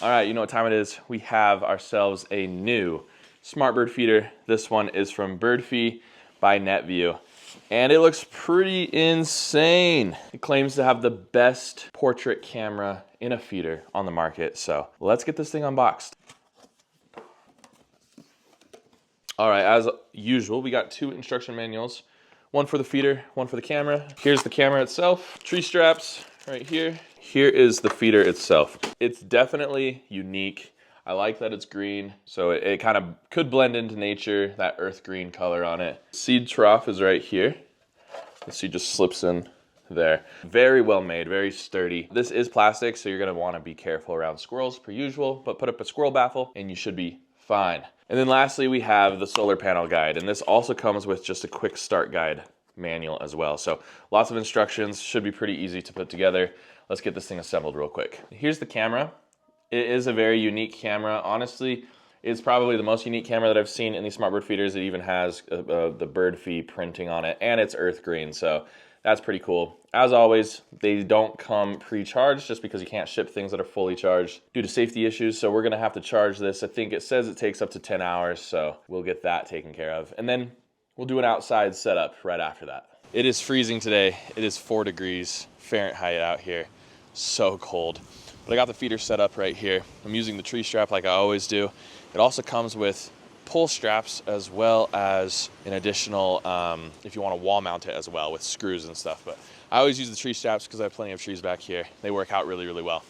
All right, you know what time it is. We have ourselves a new smart bird feeder. This one is from Birdfy by NetView, and it looks pretty insane. It claims to have the best portrait camera in a feeder on the market, so let's get this thing unboxed. All right, as usual, we got 2 instruction manuals. One for the feeder, one for the camera. Here's the camera itself, tree straps right here. Here is the feeder itself. It's definitely unique. I like that it's green, so it kind of could blend into nature, that earth green color on it. Seed trough is right here. The seed just slips in there. Very well made, very sturdy. This is plastic, so you're gonna wanna be careful around squirrels per usual, but put up a squirrel baffle and you should be fine. And then lastly, we have the solar panel guide, and this also comes with just a quick start guide manual as well. So lots of instructions, should be pretty easy to put together. Let's get this thing assembled real quick. Here's the camera. It is a very unique camera. Honestly, it's probably the most unique camera that I've seen in these smart bird feeders. It even has the Birdfy printing on it, and it's earth green, so that's pretty cool. As always, they don't come pre-charged just because you can't ship things that are fully charged due to safety issues, so we're gonna have to charge this. I think it says it takes up to 10 hours, so we'll get that taken care of. And then we'll do an outside setup right after that. It is freezing today. It is 4 degrees Fahrenheit out here. So cold. But I got the feeder set up right here. I'm using the tree strap like I always do. It also comes with pull straps as well as an additional, if you want to wall mount it as well with screws and stuff. But I always use the tree straps because I have plenty of trees back here. They work out really, really well.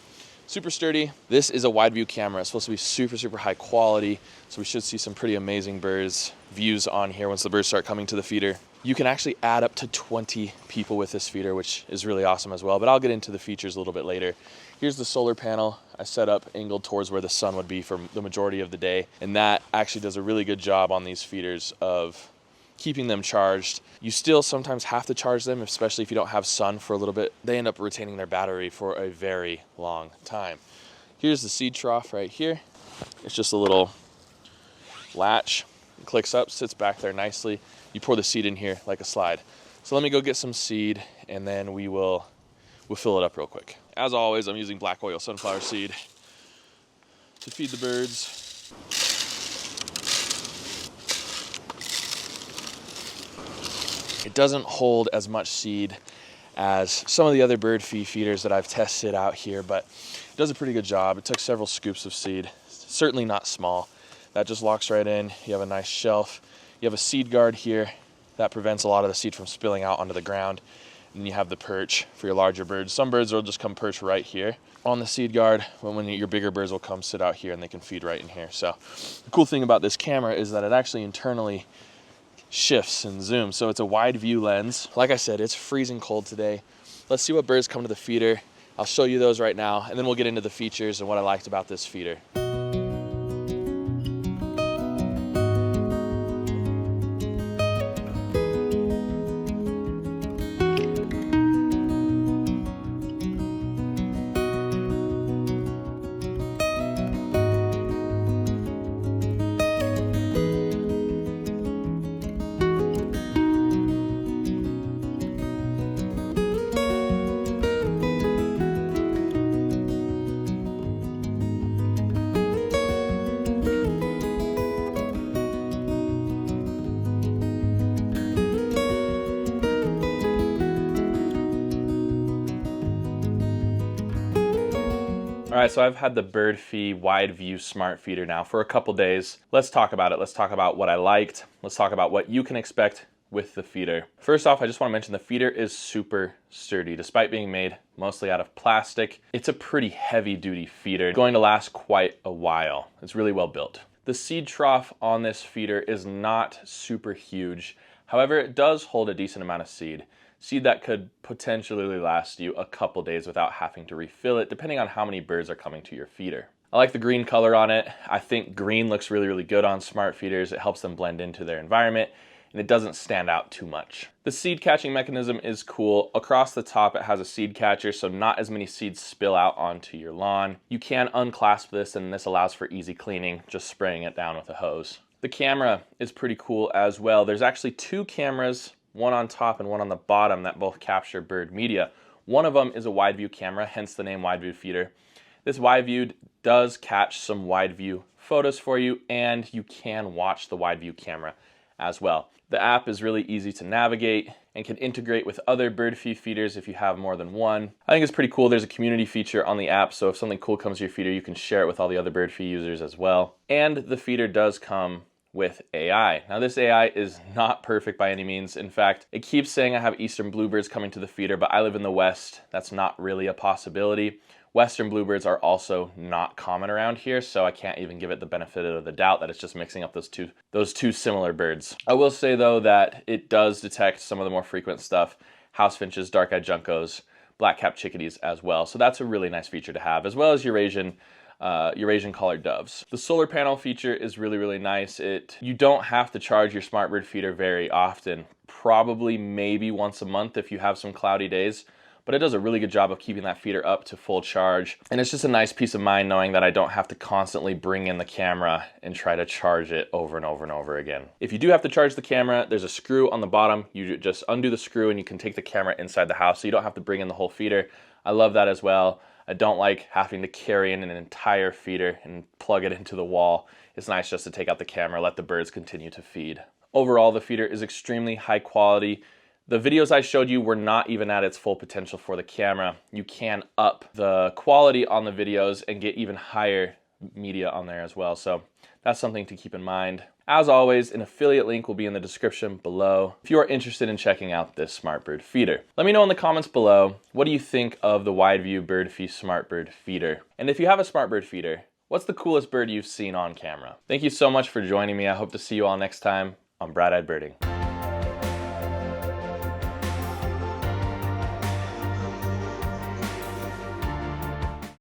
Super sturdy. This is a wide view camera. It's supposed to be super, super high quality. So we should see some pretty amazing birds views on here once the birds start coming to the feeder. You can actually add up to 20 people with this feeder, which is really awesome as well, but I'll get into the features a little bit later. Here's the solar panel. I set up angled towards where the sun would be for the majority of the day, and that actually does a really good job on these feeders of keeping them charged. You still sometimes have to charge them, especially if you don't have sun for a little bit. They end up retaining their battery for a very long time. Here's the seed trough right here. It's just a little latch. It clicks up, sits back there nicely. You pour the seed in here like a slide. So let me go get some seed, and then we'll fill it up real quick. As always, I'm using black oil sunflower seed to feed the birds. It doesn't hold as much seed as some of the other Birdfy feeders that I've tested out here, but it does a pretty good job. It took several scoops of seed, certainly not small. That just locks right in. You have a nice shelf. You have a seed guard here that prevents a lot of the seed from spilling out onto the ground. And you have the perch for your larger birds. Some birds will just come perch right here on the seed guard, when your bigger birds will come sit out here and they can feed right in here. So the cool thing about this camera is that it actually internally shifts and zooms. So it's a wide view lens. Like I said, it's freezing cold today. Let's see what birds come to the feeder. I'll show you those right now, and then we'll get into the features and what I liked about this feeder. All right, so I've had the Birdfy wide view smart feeder now for a couple days. Let's talk about it. Let's talk about what I liked. Let's talk about what you can expect with the feeder. First off, I just want to mention the feeder is super sturdy. Despite being made mostly out of plastic, it's a pretty heavy duty feeder. It's going to last quite a while. It's really well built. The seed trough on this feeder is not super huge. However, it does hold a decent amount of seed that could potentially last you a couple days without having to refill it, depending on how many birds are coming to your feeder. I like the green color on it. I think green looks really, really good on smart feeders. It helps them blend into their environment, and it doesn't stand out too much. The seed catching mechanism is cool. Across the top, it has a seed catcher, so not as many seeds spill out onto your lawn. You can unclasp this, and this allows for easy cleaning, just spraying it down with a hose. The camera is pretty cool as well. There's actually 2 cameras, one on top and one on the bottom, that both capture bird media. One of them is a wide view camera, hence the name wide view feeder. This wide view does catch some wide view photos for you, and you can watch the wide view camera as well. The app is really easy to navigate and can integrate with other Birdfy feeders if you have more than one. I think it's pretty cool. There's a community feature on the app, so if something cool comes to your feeder, you can share it with all the other Birdfy users as well. And the feeder does come with AI. Now this AI is not perfect by any means. In fact, it keeps saying I have eastern bluebirds coming to the feeder, but I live in the West. That's not really a possibility. Western bluebirds are also not common around here, so I can't even give it the benefit of the doubt that it's just mixing up those two similar birds. I will say though that it does detect some of the more frequent stuff, house finches, dark-eyed juncos, black-capped chickadees as well. So that's a really nice feature to have, as well as Eurasian collared doves. The solar panel feature is really, really nice. You don't have to charge your smart bird feeder very often, probably maybe once a month if you have some cloudy days, but it does a really good job of keeping that feeder up to full charge. And it's just a nice peace of mind knowing that I don't have to constantly bring in the camera and try to charge it over and over and over again. If you do have to charge the camera, there's a screw on the bottom. You just undo the screw and you can take the camera inside the house, so you don't have to bring in the whole feeder. I love that as well. I don't like having to carry in an entire feeder and plug it into the wall. It's nice just to take out the camera, let the birds continue to feed. Overall, the feeder is extremely high quality. The videos I showed you were not even at its full potential for the camera. You can up the quality on the videos and get even higher media on there as well. So that's something to keep in mind. As always, an affiliate link will be in the description below if you are interested in checking out this smart bird feeder. Let me know in the comments below, what do you think of the wide view Birdfy smart bird feeder? And if you have a smart bird feeder, what's the coolest bird you've seen on camera? Thank you so much for joining me. I hope to see you all next time on Bright-Eyed Birding.